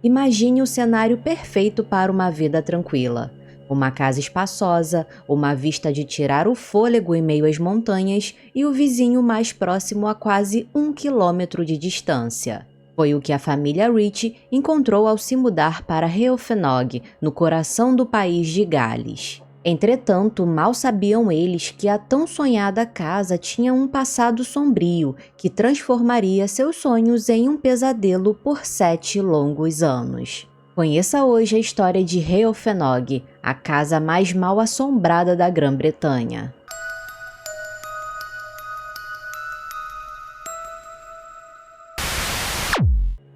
Imagine o cenário perfeito para uma vida tranquila. Uma casa espaçosa, uma vista de tirar o fôlego em meio às montanhas e o vizinho mais próximo a quase 1 quilômetro de distância. Foi o que a família Rich encontrou ao se mudar para Rheofenog, no coração do país de Gales. Entretanto, mal sabiam eles que a tão sonhada casa tinha um passado sombrio que transformaria seus sonhos em um pesadelo por 7 longos anos. Conheça hoje a história de Rheofenog, a casa mais mal assombrada da Grã-Bretanha.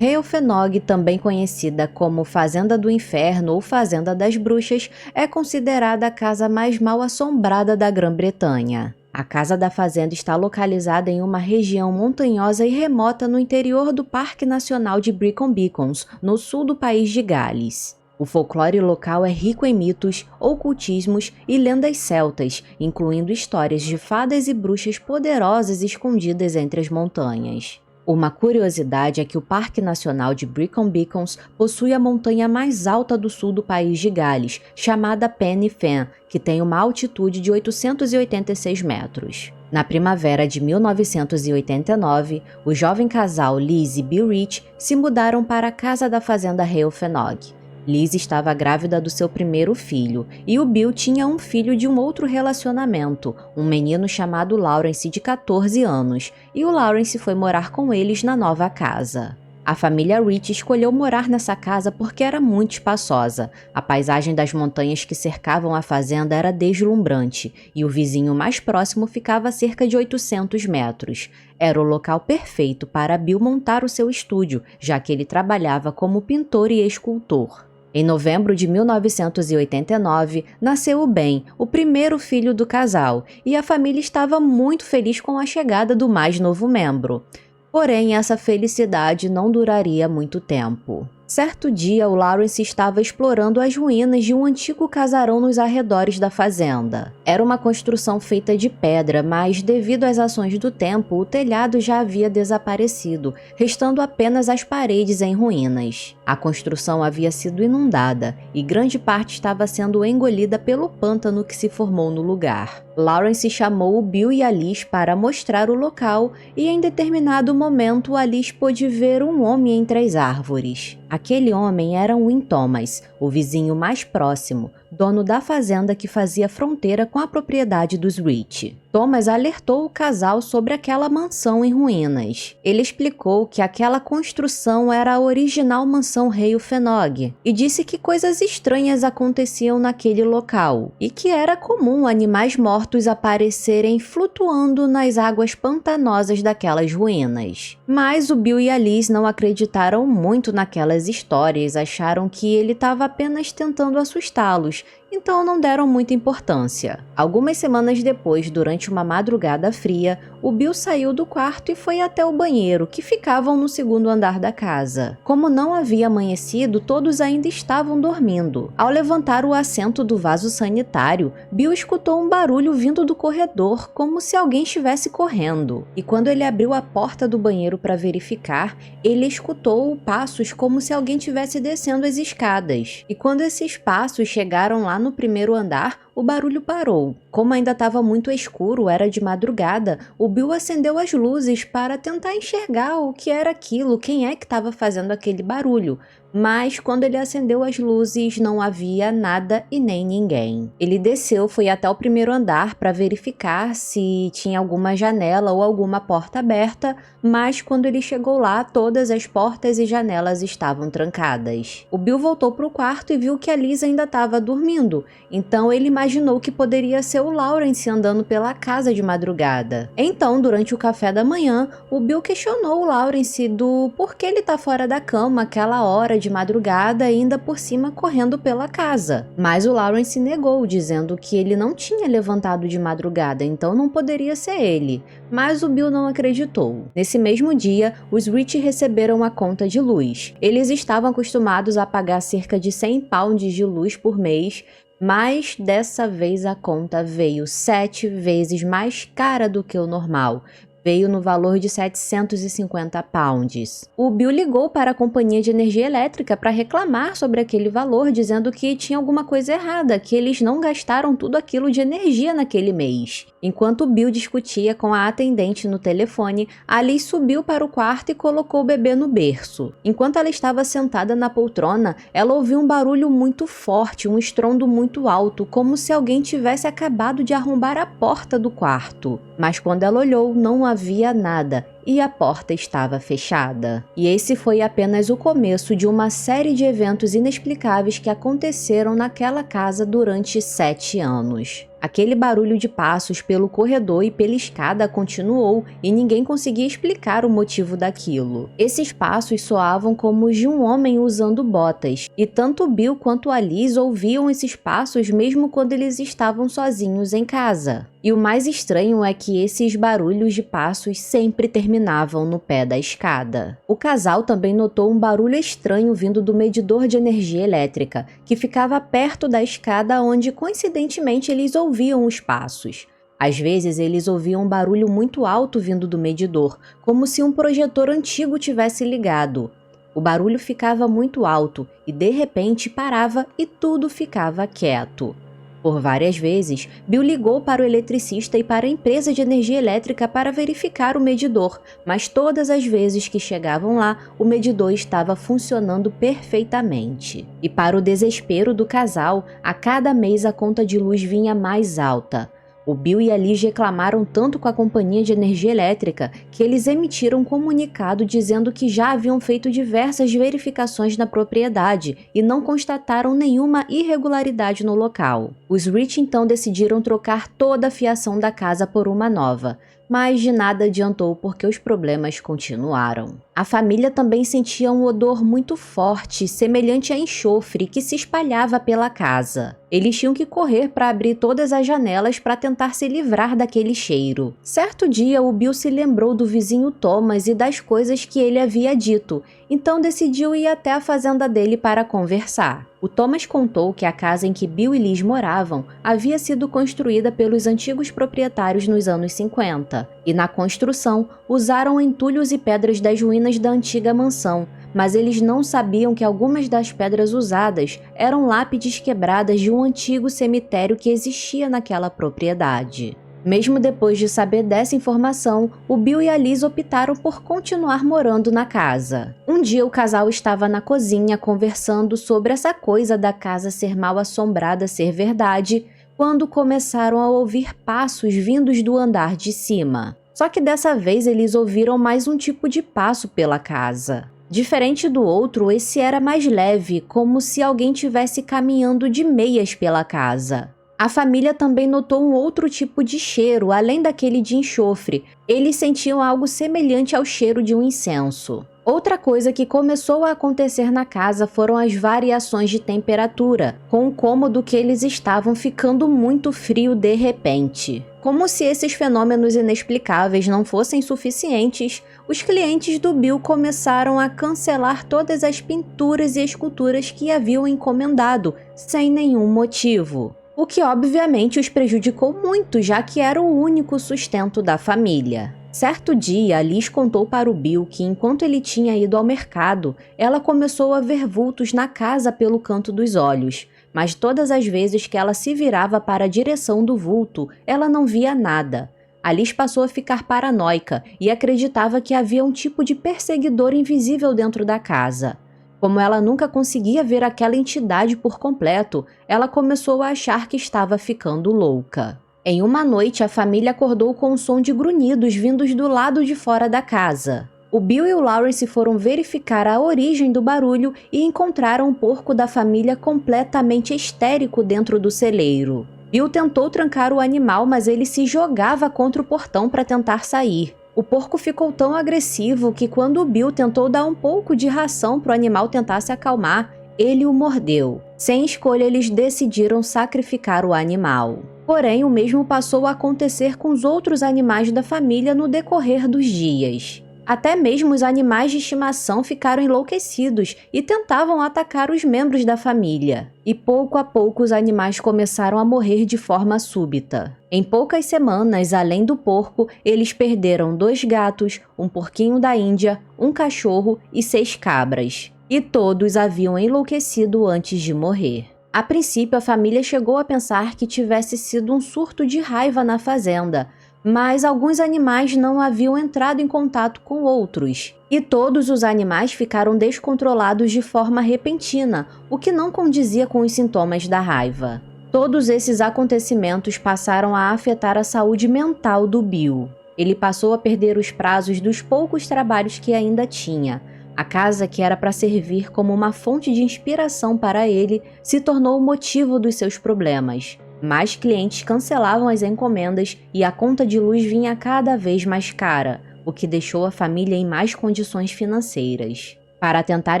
Rheofenog, também conhecida como Fazenda do Inferno ou Fazenda das Bruxas, é considerada a casa mais mal assombrada da Grã-Bretanha. A casa da fazenda está localizada em uma região montanhosa e remota no interior do Parque Nacional de Brecon Beacons, no sul do país de Gales. O folclore local é rico em mitos, ocultismos e lendas celtas, incluindo histórias de fadas e bruxas poderosas escondidas entre as montanhas. Uma curiosidade é que o Parque Nacional de Brecon Beacons possui a montanha mais alta do sul do país de Gales, chamada Pen y Fen, que tem uma altitude de 886 metros. Na primavera de 1989, o jovem casal Liz e Bill Rich se mudaram para a casa da fazenda Rheofenog. Liz estava grávida do seu primeiro filho, e o Bill tinha um filho de um outro relacionamento, um menino chamado Lawrence de 14 anos, e o Lawrence foi morar com eles na nova casa. A família Rich escolheu morar nessa casa porque era muito espaçosa. A paisagem das montanhas que cercavam a fazenda era deslumbrante, e o vizinho mais próximo ficava a cerca de 800 metros. Era o local perfeito para Bill montar o seu estúdio, já que ele trabalhava como pintor e escultor. Em novembro de 1989, nasceu o Ben, o primeiro filho do casal, e a família estava muito feliz com a chegada do mais novo membro. Porém, essa felicidade não duraria muito tempo. Certo dia, o Lawrence estava explorando as ruínas de um antigo casarão nos arredores da fazenda. Era uma construção feita de pedra, mas devido às ações do tempo, o telhado já havia desaparecido, restando apenas as paredes em ruínas. A construção havia sido inundada e grande parte estava sendo engolida pelo pântano que se formou no lugar. Lawrence chamou o Bill e a Liz para mostrar o local e, em determinado momento, a Liz pôde ver um homem entre as árvores. Aquele homem era Wyn Thomas, o vizinho mais próximo, dono da fazenda que fazia fronteira com a propriedade dos Rich. Thomas alertou o casal sobre aquela mansão em ruínas. Ele explicou que aquela construção era a original mansão Rheofenog e disse que coisas estranhas aconteciam naquele local e que era comum animais mortos aparecerem flutuando nas águas pantanosas daquelas ruínas. Mas o Bill e a Liz não acreditaram muito naquelas histórias, acharam que ele estava apenas tentando assustá-los, então não deram muita importância. Algumas semanas depois, durante uma madrugada fria, o Bill saiu do quarto e foi até o banheiro, que ficavam no segundo andar da casa. Como não havia amanhecido, todos ainda estavam dormindo. Ao levantar o assento do vaso sanitário, Bill escutou um barulho vindo do corredor, como se alguém estivesse correndo. E quando ele abriu a porta do banheiro para verificar, ele escutou passos como se alguém estivesse descendo as escadas. E quando esses passos chegaram lá no primeiro andar, o barulho parou. Como ainda estava muito escuro, era de madrugada, o Bill acendeu as luzes para tentar enxergar o que era aquilo, quem é que estava fazendo aquele barulho. Mas quando ele acendeu as luzes, não havia nada e nem ninguém. Ele desceu, foi até o primeiro andar para verificar se tinha alguma janela ou alguma porta aberta, mas quando ele chegou lá, todas as portas e janelas estavam trancadas. O Bill voltou para o quarto e viu que a Liz ainda estava dormindo, então ele imaginou que poderia ser o Lawrence andando pela casa de madrugada. Então, durante o café da manhã, o Bill questionou o Lawrence do porquê ele tá fora da cama aquela hora de madrugada, ainda por cima correndo pela casa. Mas o Lawrence negou, dizendo que ele não tinha levantado de madrugada, então não poderia ser ele. Mas o Bill não acreditou. Nesse mesmo dia, os Rich receberam a conta de luz. Eles estavam acostumados a pagar cerca de 100 pounds de luz por mês, mas dessa vez a conta veio 7 vezes mais cara do que o normal. Veio no valor de 750 pounds. O Bill ligou para a companhia de energia elétrica para reclamar sobre aquele valor, dizendo que tinha alguma coisa errada, que eles não gastaram tudo aquilo de energia naquele mês. Enquanto Bill discutia com a atendente no telefone, Alice subiu para o quarto e colocou o bebê no berço. Enquanto ela estava sentada na poltrona, ela ouviu um barulho muito forte, um estrondo muito alto, como se alguém tivesse acabado de arrombar a porta do quarto. Mas quando ela olhou, não havia nada e a porta estava fechada. E esse foi apenas o começo de uma série de eventos inexplicáveis que aconteceram naquela casa durante 7 anos. Aquele barulho de passos pelo corredor e pela escada continuou e ninguém conseguia explicar o motivo daquilo. Esses passos soavam como os de um homem usando botas, e tanto Bill quanto Alice ouviam esses passos mesmo quando eles estavam sozinhos em casa. E o mais estranho é que esses barulhos de passos sempre terminavam no pé da escada. O casal também notou um barulho estranho vindo do medidor de energia elétrica, que ficava perto da escada onde coincidentemente eles ouviam os passos. Às vezes eles ouviam um barulho muito alto vindo do medidor, como se um projetor antigo tivesse ligado. O barulho ficava muito alto e de repente parava e tudo ficava quieto. Por várias vezes, Bill ligou para o eletricista e para a empresa de energia elétrica para verificar o medidor, mas todas as vezes que chegavam lá, o medidor estava funcionando perfeitamente. E para o desespero do casal, a cada mês a conta de luz vinha mais alta. O Bill e a Liz reclamaram tanto com a companhia de energia elétrica que eles emitiram um comunicado dizendo que já haviam feito diversas verificações na propriedade e não constataram nenhuma irregularidade no local. Os Rich então decidiram trocar toda a fiação da casa por uma nova, mas de nada adiantou porque os problemas continuaram. A família também sentia um odor muito forte, semelhante a enxofre, que se espalhava pela casa. Eles tinham que correr para abrir todas as janelas para tentar se livrar daquele cheiro. Certo dia, o Bill se lembrou do vizinho Thomas e das coisas que ele havia dito, então decidiu ir até a fazenda dele para conversar. O Thomas contou que a casa em que Bill e Liz moravam havia sido construída pelos antigos proprietários nos anos 50, e na construção usaram entulhos e pedras das ruínas da antiga mansão, mas eles não sabiam que algumas das pedras usadas eram lápides quebradas de um antigo cemitério que existia naquela propriedade. Mesmo depois de saber dessa informação, o Bill e a Liz optaram por continuar morando na casa. Um dia o casal estava na cozinha conversando sobre essa coisa da casa ser mal assombrada ser verdade, quando começaram a ouvir passos vindos do andar de cima. Só que dessa vez eles ouviram mais um tipo de passo pela casa. Diferente do outro, esse era mais leve, como se alguém tivesse caminhando de meias pela casa. A família também notou um outro tipo de cheiro, além daquele de enxofre. Eles sentiam algo semelhante ao cheiro de um incenso. Outra coisa que começou a acontecer na casa foram as variações de temperatura, com o cômodo que eles estavam ficando muito frio de repente. Como se esses fenômenos inexplicáveis não fossem suficientes, os clientes do Bill começaram a cancelar todas as pinturas e esculturas que haviam encomendado, sem nenhum motivo. O que obviamente os prejudicou muito, já que era o único sustento da família. Certo dia, Liz contou para o Bill que enquanto ele tinha ido ao mercado, ela começou a ver vultos na casa pelo canto dos olhos, mas todas as vezes que ela se virava para a direção do vulto, ela não via nada. A Liz passou a ficar paranoica e acreditava que havia um tipo de perseguidor invisível dentro da casa. Como ela nunca conseguia ver aquela entidade por completo, ela começou a achar que estava ficando louca. Em uma noite, a família acordou com um som de grunhidos vindos do lado de fora da casa. O Bill e o Lawrence foram verificar a origem do barulho e encontraram um porco da família completamente histérico dentro do celeiro. Bill tentou trancar o animal, mas ele se jogava contra o portão para tentar sair. O porco ficou tão agressivo que quando o Bill tentou dar um pouco de ração para o animal tentar se acalmar, ele o mordeu. Sem escolha, eles decidiram sacrificar o animal. Porém, o mesmo passou a acontecer com os outros animais da família no decorrer dos dias. Até mesmo os animais de estimação ficaram enlouquecidos e tentavam atacar os membros da família. E pouco a pouco os animais começaram a morrer de forma súbita. Em poucas semanas, além do porco, eles perderam 2 gatos, um porquinho da Índia, um cachorro e 6 cabras. E todos haviam enlouquecido antes de morrer. A princípio, a família chegou a pensar que tivesse sido um surto de raiva na fazenda, mas alguns animais não haviam entrado em contato com outros, e todos os animais ficaram descontrolados de forma repentina, o que não condizia com os sintomas da raiva. Todos esses acontecimentos passaram a afetar a saúde mental do Bill. Ele passou a perder os prazos dos poucos trabalhos que ainda tinha. A casa, que era para servir como uma fonte de inspiração para ele, se tornou o motivo dos seus problemas. Mais clientes cancelavam as encomendas e a conta de luz vinha cada vez mais cara, o que deixou a família em más condições financeiras. Para tentar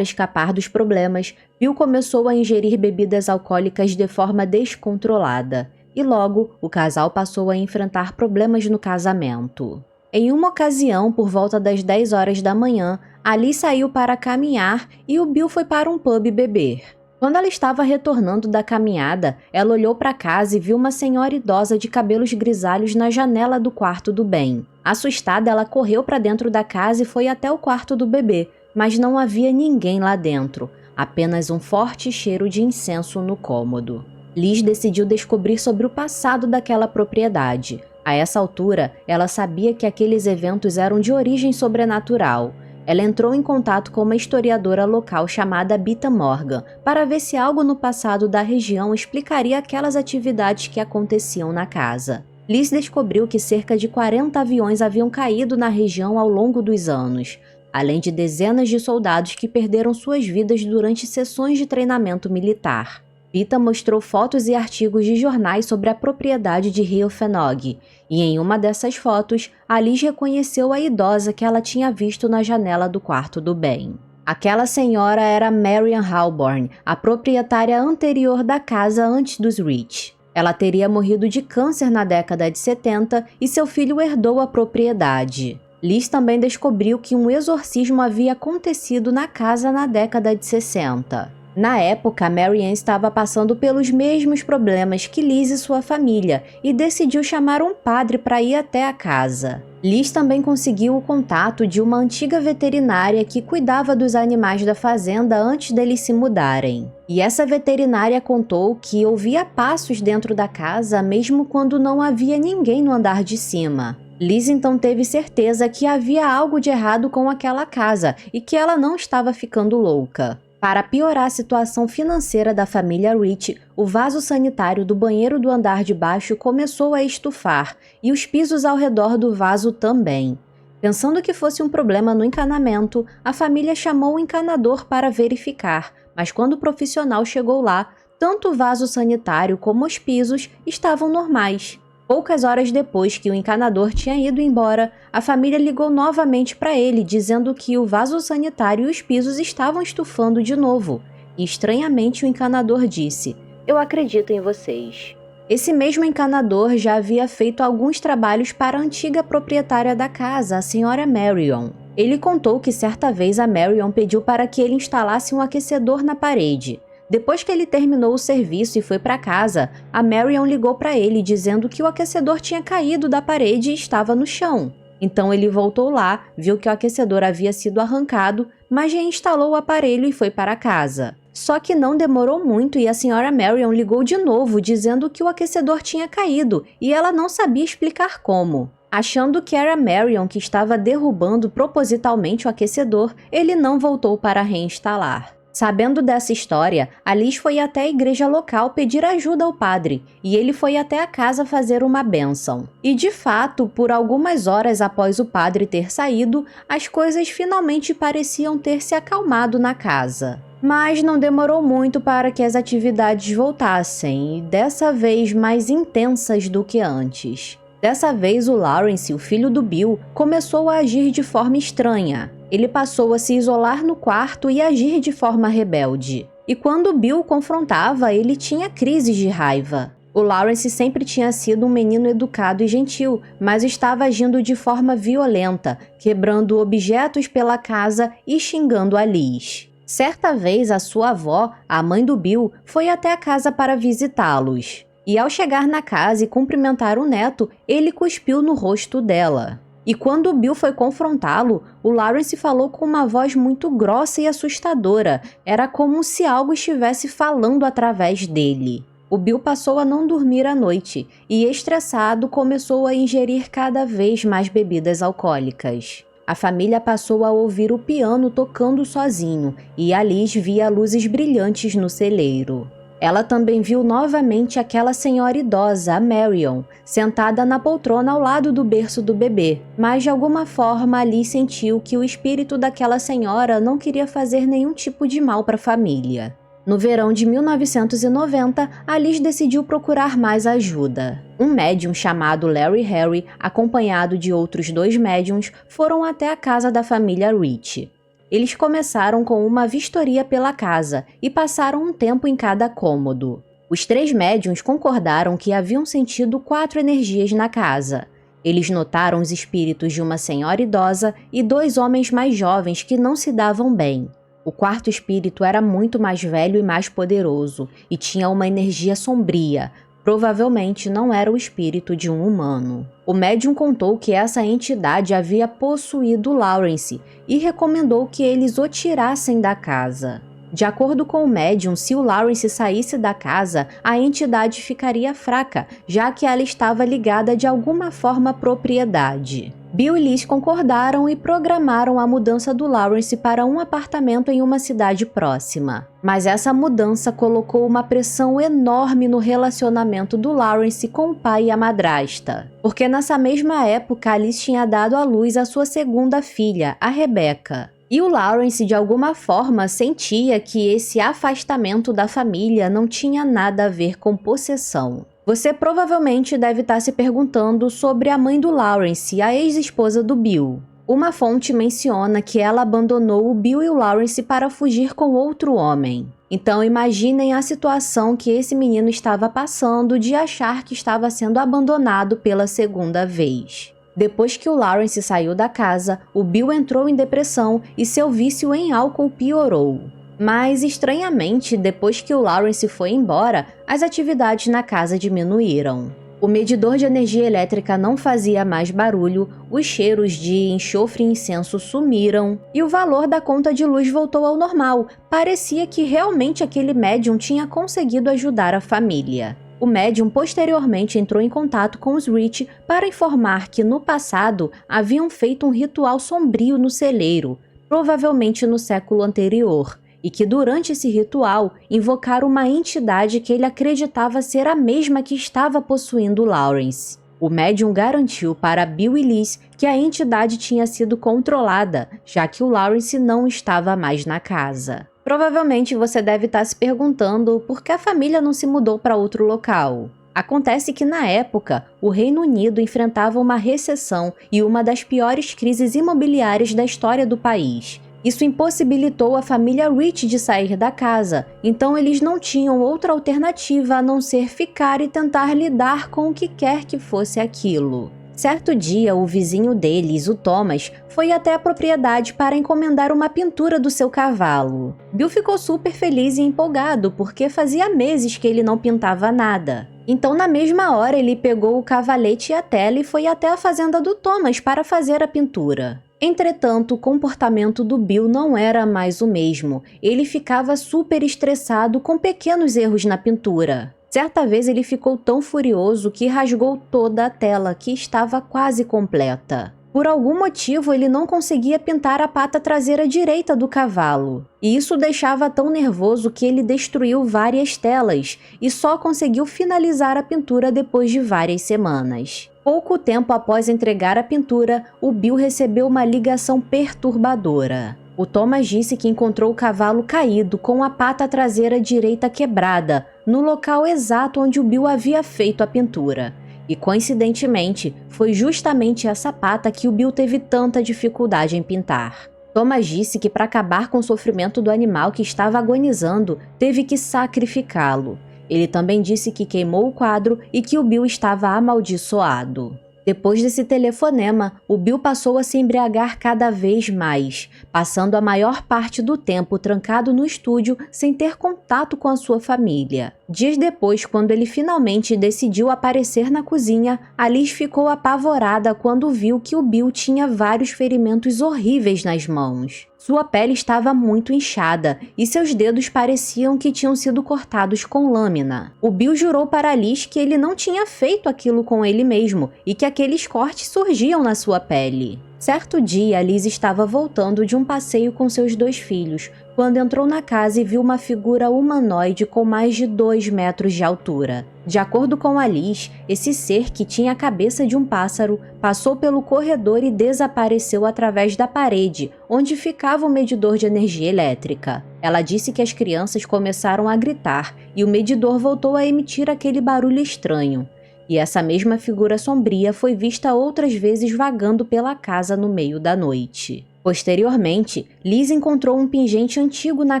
escapar dos problemas, Bill começou a ingerir bebidas alcoólicas de forma descontrolada, e logo o casal passou a enfrentar problemas no casamento. Em uma ocasião, por volta das 10 horas da manhã, Ali saiu para caminhar e o Bill foi para um pub beber. Quando ela estava retornando da caminhada, ela olhou para casa e viu uma senhora idosa de cabelos grisalhos na janela do quarto do Ben. Assustada, ela correu para dentro da casa e foi até o quarto do bebê, mas não havia ninguém lá dentro, apenas um forte cheiro de incenso no cômodo. Liz decidiu descobrir sobre o passado daquela propriedade. A essa altura, ela sabia que aqueles eventos eram de origem sobrenatural. Ela entrou em contato com uma historiadora local chamada Bita Morgan para ver se algo no passado da região explicaria aquelas atividades que aconteciam na casa. Liz descobriu que cerca de 40 aviões haviam caído na região ao longo dos anos, além de dezenas de soldados que perderam suas vidas durante sessões de treinamento militar. Bita mostrou fotos e artigos de jornais sobre a propriedade de Rio Fenog, e em uma dessas fotos, a Liz reconheceu a idosa que ela tinha visto na janela do quarto do Ben. Aquela senhora era Marian Halborn, a proprietária anterior da casa antes dos Rich. Ela teria morrido de câncer na década de 70 e seu filho herdou a propriedade. Liz também descobriu que um exorcismo havia acontecido na casa na década de 60. Na época, Marianne estava passando pelos mesmos problemas que Liz e sua família e decidiu chamar um padre para ir até a casa. Liz também conseguiu o contato de uma antiga veterinária que cuidava dos animais da fazenda antes deles se mudarem. E essa veterinária contou que ouvia passos dentro da casa mesmo quando não havia ninguém no andar de cima. Liz então teve certeza que havia algo de errado com aquela casa e que ela não estava ficando louca. Para piorar a situação financeira da família Rich, o vaso sanitário do banheiro do andar de baixo começou a estufar e os pisos ao redor do vaso também. Pensando que fosse um problema no encanamento, a família chamou o encanador para verificar, mas quando o profissional chegou lá, tanto o vaso sanitário como os pisos estavam normais. Poucas horas depois que o encanador tinha ido embora, a família ligou novamente para ele, dizendo que o vaso sanitário e os pisos estavam estufando de novo. E estranhamente o encanador disse: "Eu acredito em vocês." Esse mesmo encanador já havia feito alguns trabalhos para a antiga proprietária da casa, a senhora Marion. Ele contou que certa vez a Marion pediu para que ele instalasse um aquecedor na parede. Depois que ele terminou o serviço e foi para casa, a Marion ligou para ele dizendo que o aquecedor tinha caído da parede e estava no chão. Então ele voltou lá, viu que o aquecedor havia sido arrancado, mas reinstalou o aparelho e foi para casa. Só que não demorou muito e a senhora Marion ligou de novo dizendo que o aquecedor tinha caído e ela não sabia explicar como. Achando que era Marion que estava derrubando propositalmente o aquecedor, ele não voltou para reinstalar. Sabendo dessa história, a Liz foi até a igreja local pedir ajuda ao padre, e ele foi até a casa fazer uma bênção. E de fato, por algumas horas após o padre ter saído, as coisas finalmente pareciam ter se acalmado na casa. Mas não demorou muito para que as atividades voltassem, e dessa vez mais intensas do que antes. Dessa vez, o Lawrence, o filho do Bill, começou a agir de forma estranha. Ele passou a se isolar no quarto e agir de forma rebelde. E quando Bill o confrontava, ele tinha crises de raiva. O Lawrence sempre tinha sido um menino educado e gentil, mas estava agindo de forma violenta, quebrando objetos pela casa e xingando a Liz. Certa vez, a sua avó, a mãe do Bill, foi até a casa para visitá-los. E ao chegar na casa e cumprimentar o neto, ele cuspiu no rosto dela. E quando o Bill foi confrontá-lo, o Lawrence falou com uma voz muito grossa e assustadora. Era como se algo estivesse falando através dele. O Bill passou a não dormir à noite e, estressado, começou a ingerir cada vez mais bebidas alcoólicas. A família passou a ouvir o piano tocando sozinho e a Liz via luzes brilhantes no celeiro. Ela também viu novamente aquela senhora idosa, a Marion, sentada na poltrona ao lado do berço do bebê, mas de alguma forma Liz sentiu que o espírito daquela senhora não queria fazer nenhum tipo de mal para a família. No verão de 1990, a Liz decidiu procurar mais ajuda. Um médium chamado Larry Harry, acompanhado de outros 2 médiums, foram até a casa da família Rich. Eles começaram com uma vistoria pela casa e passaram um tempo em cada cômodo. Os 3 médiums concordaram que haviam sentido 4 energias na casa. Eles notaram os espíritos de uma senhora idosa e 2 homens mais jovens que não se davam bem. O 4º espírito era muito mais velho e mais poderoso, e tinha uma energia sombria. Provavelmente não era o espírito de um humano. O médium contou que essa entidade havia possuído Lawrence e recomendou que eles o tirassem da casa. De acordo com o médium, se o Lawrence saísse da casa, a entidade ficaria fraca, já que ela estava ligada de alguma forma à propriedade. Bill e Liz concordaram e programaram a mudança do Lawrence para um apartamento em uma cidade próxima. Mas essa mudança colocou uma pressão enorme no relacionamento do Lawrence com o pai e a madrasta. Porque nessa mesma época, a Liz tinha dado à luz a sua 2ª filha, a Rebecca. E o Lawrence, de alguma forma, sentia que esse afastamento da família não tinha nada a ver com possessão. Você provavelmente deve estar se perguntando sobre a mãe do Lawrence, a ex-esposa do Bill. Uma fonte menciona que ela abandonou o Bill e o Lawrence para fugir com outro homem. Então imaginem a situação que esse menino estava passando de achar que estava sendo abandonado pela 2ª vez. Depois que o Lawrence saiu da casa, o Bill entrou em depressão e seu vício em álcool piorou. Mas, estranhamente, depois que o Lawrence foi embora, as atividades na casa diminuíram. O medidor de energia elétrica não fazia mais barulho, os cheiros de enxofre e incenso sumiram e o valor da conta de luz voltou ao normal. Parecia que realmente aquele médium tinha conseguido ajudar a família. O médium posteriormente entrou em contato com os Rich para informar que no passado haviam feito um ritual sombrio no celeiro, provavelmente no século anterior, e que durante esse ritual invocaram uma entidade que ele acreditava ser a mesma que estava possuindo Lawrence. O médium garantiu para Bill e Liz que a entidade tinha sido controlada, já que o Lawrence não estava mais na casa. Provavelmente você deve estar se perguntando por que a família não se mudou para outro local. Acontece que na época, o Reino Unido enfrentava uma recessão e uma das piores crises imobiliárias da história do país. Isso impossibilitou a família Rich de sair da casa, então eles não tinham outra alternativa a não ser ficar e tentar lidar com o que quer que fosse aquilo. Certo dia, o vizinho deles, o Thomas, foi até a propriedade para encomendar uma pintura do seu cavalo. Bill ficou super feliz e empolgado porque fazia meses que ele não pintava nada. Então, na mesma hora, ele pegou o cavalete e a tela e foi até a fazenda do Thomas para fazer a pintura. Entretanto, o comportamento do Bill não era mais o mesmo. Ele ficava super estressado com pequenos erros na pintura. Certa vez ele ficou tão furioso que rasgou toda a tela, que estava quase completa. Por algum motivo, ele não conseguia pintar a pata traseira direita do cavalo. E isso o deixava tão nervoso que ele destruiu várias telas e só conseguiu finalizar a pintura depois de várias semanas. Pouco tempo após entregar a pintura, o Bill recebeu uma ligação perturbadora. O Thomas disse que encontrou o cavalo caído com a pata traseira direita quebrada, no local exato onde o Bill havia feito a pintura. E coincidentemente, foi justamente essa pata que o Bill teve tanta dificuldade em pintar. Thomas disse que para acabar com o sofrimento do animal que estava agonizando, teve que sacrificá-lo. Ele também disse que queimou o quadro e que o Bill estava amaldiçoado. Depois desse telefonema, o Bill passou a se embriagar cada vez mais, passando a maior parte do tempo trancado no estúdio sem ter contato com a sua família. Dias depois, quando ele finalmente decidiu aparecer na cozinha, Alice ficou apavorada quando viu que o Bill tinha vários ferimentos horríveis nas mãos. Sua pele estava muito inchada e seus dedos pareciam que tinham sido cortados com lâmina. O Bill jurou para Alice que ele não tinha feito aquilo com ele mesmo e que aqueles cortes surgiam na sua pele. Certo dia, Alice estava voltando de um passeio com seus 2 filhos, quando entrou na casa e viu uma figura humanoide com mais de 2 metros de altura. De acordo com Alice, esse ser, que tinha a cabeça de um pássaro, passou pelo corredor e desapareceu através da parede, onde ficava o medidor de energia elétrica. Ela disse que as crianças começaram a gritar e o medidor voltou a emitir aquele barulho estranho. E essa mesma figura sombria foi vista outras vezes vagando pela casa no meio da noite. Posteriormente, Liz encontrou um pingente antigo na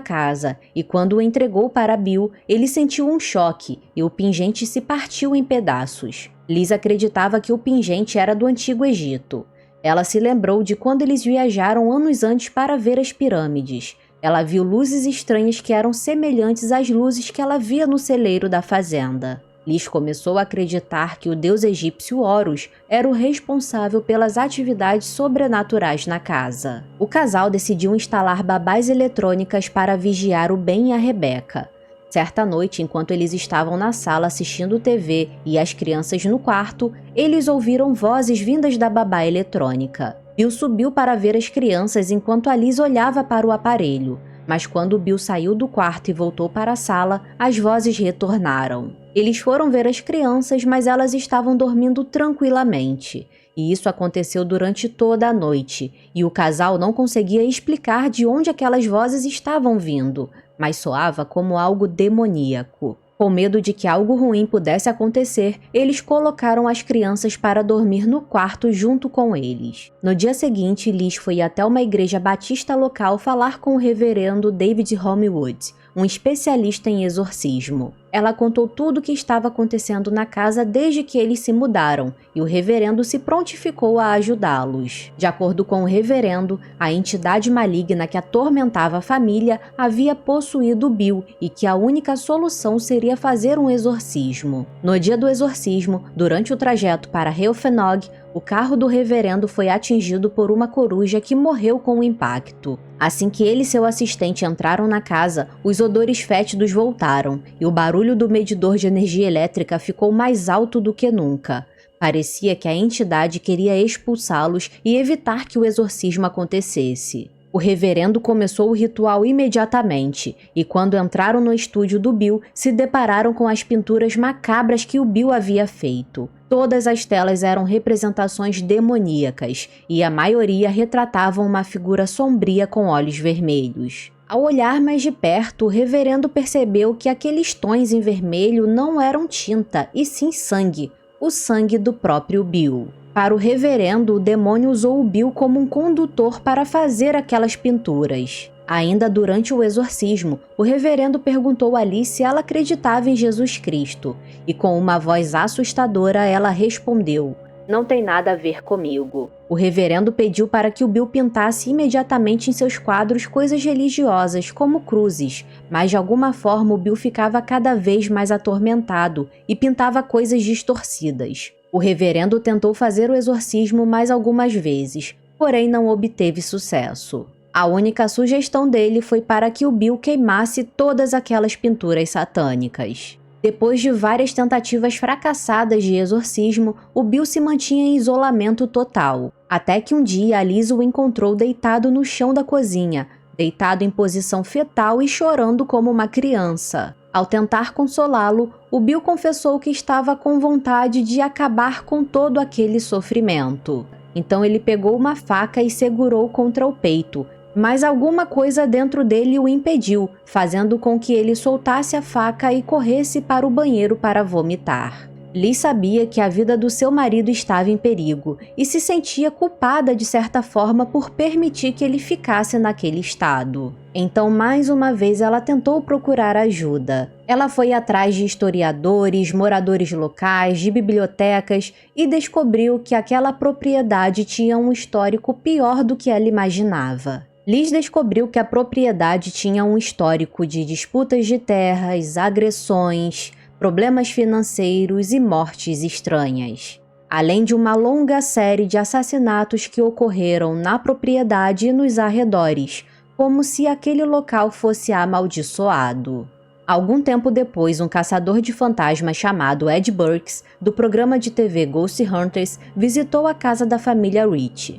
casa e quando o entregou para Bill, ele sentiu um choque e o pingente se partiu em pedaços. Liz acreditava que o pingente era do Antigo Egito. Ela se lembrou de quando eles viajaram anos antes para ver as pirâmides. Ela viu luzes estranhas que eram semelhantes às luzes que ela via no celeiro da fazenda. Liz começou a acreditar que o deus egípcio Horus era o responsável pelas atividades sobrenaturais na casa. O casal decidiu instalar babás eletrônicas para vigiar o Ben e a Rebecca. Certa noite, enquanto eles estavam na sala assistindo TV e as crianças no quarto, eles ouviram vozes vindas da babá eletrônica. Bill subiu para ver as crianças enquanto a Liz olhava para o aparelho, mas quando Bill saiu do quarto e voltou para a sala, as vozes retornaram. Eles foram ver as crianças, mas elas estavam dormindo tranquilamente. E isso aconteceu durante toda a noite, e o casal não conseguia explicar de onde aquelas vozes estavam vindo, mas soava como algo demoníaco. Com medo de que algo ruim pudesse acontecer, eles colocaram as crianças para dormir no quarto junto com eles. No dia seguinte, Liz foi até uma igreja batista local falar com o reverendo David Homewood, um especialista em exorcismo. Ela contou tudo o que estava acontecendo na casa desde que eles se mudaram, e o reverendo se prontificou a ajudá-los. De acordo com o reverendo, a entidade maligna que atormentava a família havia possuído Bill e que a única solução seria fazer um exorcismo. No dia do exorcismo, durante o trajeto para Helfenog, o carro do reverendo foi atingido por uma coruja que morreu com o impacto. Assim que ele e seu assistente entraram na casa, os odores fétidos voltaram e o barulho do medidor de energia elétrica ficou mais alto do que nunca. Parecia que a entidade queria expulsá-los e evitar que o exorcismo acontecesse. O reverendo começou o ritual imediatamente, e quando entraram no estúdio do Bill, se depararam com as pinturas macabras que o Bill havia feito. Todas as telas eram representações demoníacas, e a maioria retratavam uma figura sombria com olhos vermelhos. Ao olhar mais de perto, o reverendo percebeu que aqueles tons em vermelho não eram tinta, e sim sangue, o sangue do próprio Bill. Para o reverendo, o demônio usou o Bill como um condutor para fazer aquelas pinturas. Ainda durante o exorcismo, o reverendo perguntou a Alice se ela acreditava em Jesus Cristo, e com uma voz assustadora ela respondeu: "Não tem nada a ver comigo." O reverendo pediu para que o Bill pintasse imediatamente em seus quadros coisas religiosas, como cruzes, mas de alguma forma o Bill ficava cada vez mais atormentado e pintava coisas distorcidas. O reverendo tentou fazer o exorcismo mais algumas vezes, porém não obteve sucesso. A única sugestão dele foi para que o Bill queimasse todas aquelas pinturas satânicas. Depois de várias tentativas fracassadas de exorcismo, o Bill se mantinha em isolamento total, até que um dia a Liz o encontrou deitado no chão da cozinha, deitado em posição fetal e chorando como uma criança. Ao tentar consolá-lo, o Bill confessou que estava com vontade de acabar com todo aquele sofrimento. Então ele pegou uma faca e segurou contra o peito, mas alguma coisa dentro dele o impediu, fazendo com que ele soltasse a faca e corresse para o banheiro para vomitar. Liz sabia que a vida do seu marido estava em perigo e se sentia culpada de certa forma por permitir que ele ficasse naquele estado. Então, mais uma vez, ela tentou procurar ajuda. Ela foi atrás de historiadores, moradores locais, de bibliotecas e descobriu que aquela propriedade tinha um histórico pior do que ela imaginava. Liz descobriu que a propriedade tinha um histórico de disputas de terras, agressões, problemas financeiros e mortes estranhas, além de uma longa série de assassinatos que ocorreram na propriedade e nos arredores, como se aquele local fosse amaldiçoado. Algum tempo depois, um caçador de fantasmas chamado Ed Burks, do programa de TV Ghost Hunters, visitou a casa da família Rich.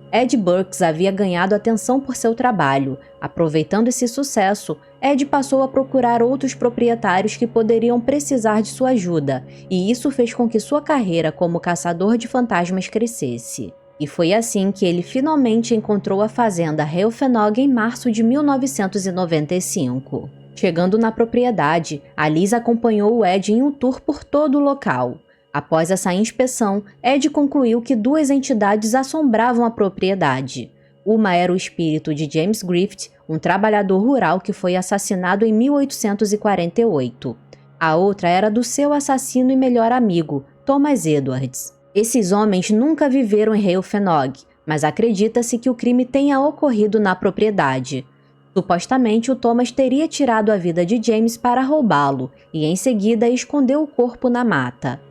Ed Burks havia ganhado atenção por seu trabalho. Aproveitando esse sucesso, Ed passou a procurar outros proprietários que poderiam precisar de sua ajuda, e isso fez com que sua carreira como caçador de fantasmas crescesse. E foi assim que ele finalmente encontrou a fazenda Helfenog em março de 1995. Chegando na propriedade, a Liz acompanhou o Ed em um tour por todo o local. Após essa inspeção, Ed concluiu que duas entidades assombravam a propriedade. Uma era o espírito de James Griffith, um trabalhador rural que foi assassinado em 1848. A outra era do seu assassino e melhor amigo, Thomas Edwards. Esses homens nunca viveram em Helfenog, mas acredita-se que o crime tenha ocorrido na propriedade. Supostamente, o Thomas teria tirado a vida de James para roubá-lo e, em seguida, escondeu o corpo na mata.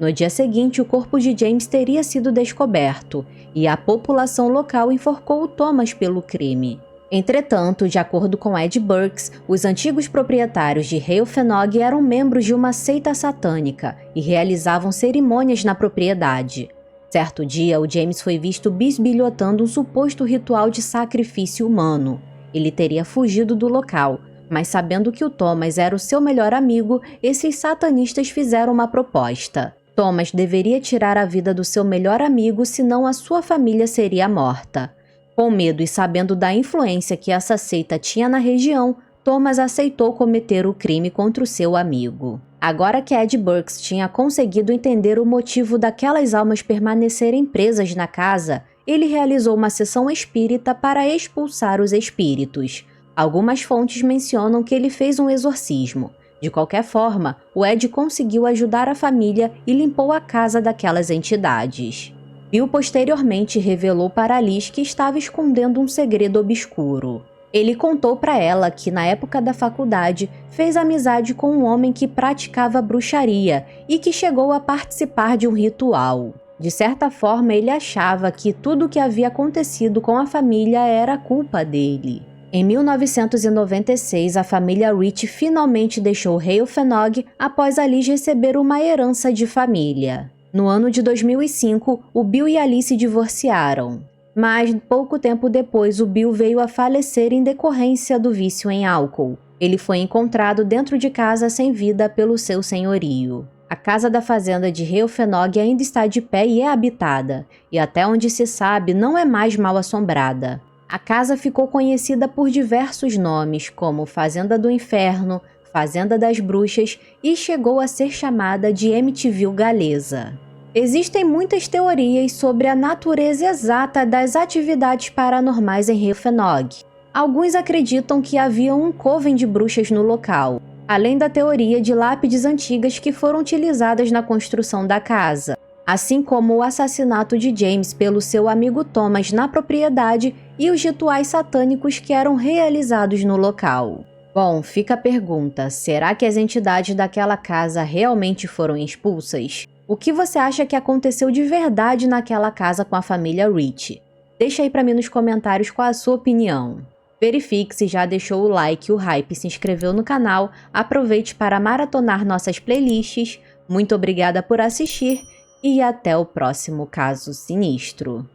No dia seguinte, o corpo de James teria sido descoberto e a população local enforcou o Thomas pelo crime. Entretanto, de acordo com Ed Burks, os antigos proprietários de Helfenog eram membros de uma seita satânica e realizavam cerimônias na propriedade. Certo dia, o James foi visto bisbilhotando um suposto ritual de sacrifício humano. Ele teria fugido do local, mas sabendo que o Thomas era o seu melhor amigo, esses satanistas fizeram uma proposta. Thomas deveria tirar a vida do seu melhor amigo, senão a sua família seria morta. Com medo e sabendo da influência que essa seita tinha na região, Thomas aceitou cometer o crime contra o seu amigo. Agora que Ed Burks tinha conseguido entender o motivo daquelas almas permanecerem presas na casa, ele realizou uma sessão espírita para expulsar os espíritos. Algumas fontes mencionam que ele fez um exorcismo. De qualquer forma, o Ed conseguiu ajudar a família e limpou a casa daquelas entidades. Bill posteriormente revelou para Liz que estava escondendo um segredo obscuro. Ele contou para ela que, na época da faculdade, fez amizade com um homem que praticava bruxaria e que chegou a participar de um ritual. De certa forma, ele achava que tudo o que havia acontecido com a família era culpa dele. Em 1996, a família Rich finalmente deixou Helfenog após a Liz receber uma herança de família. No ano de 2005, o Bill e a Liz se divorciaram. Mas, pouco tempo depois, o Bill veio a falecer em decorrência do vício em álcool. Ele foi encontrado dentro de casa sem vida pelo seu senhorio. A casa da fazenda de Helfenog ainda está de pé e é habitada, e até onde se sabe não é mais mal assombrada. A casa ficou conhecida por diversos nomes, como Fazenda do Inferno, Fazenda das Bruxas e chegou a ser chamada de Amityville Galesa. Existem muitas teorias sobre a natureza exata das atividades paranormais em Helfenog. Alguns acreditam que havia um coven de bruxas no local, além da teoria de lápides antigas que foram utilizadas na construção da casa, assim como o assassinato de James pelo seu amigo Thomas na propriedade e os rituais satânicos que eram realizados no local. Bom, fica a pergunta, será que as entidades daquela casa realmente foram expulsas? O que você acha que aconteceu de verdade naquela casa com a família Rich? Deixa aí pra mim nos comentários qual a sua opinião. Verifique se já deixou o like, o hype e se inscreveu no canal. Aproveite para maratonar nossas playlists. Muito obrigada por assistir e até o próximo Caso Sinistro.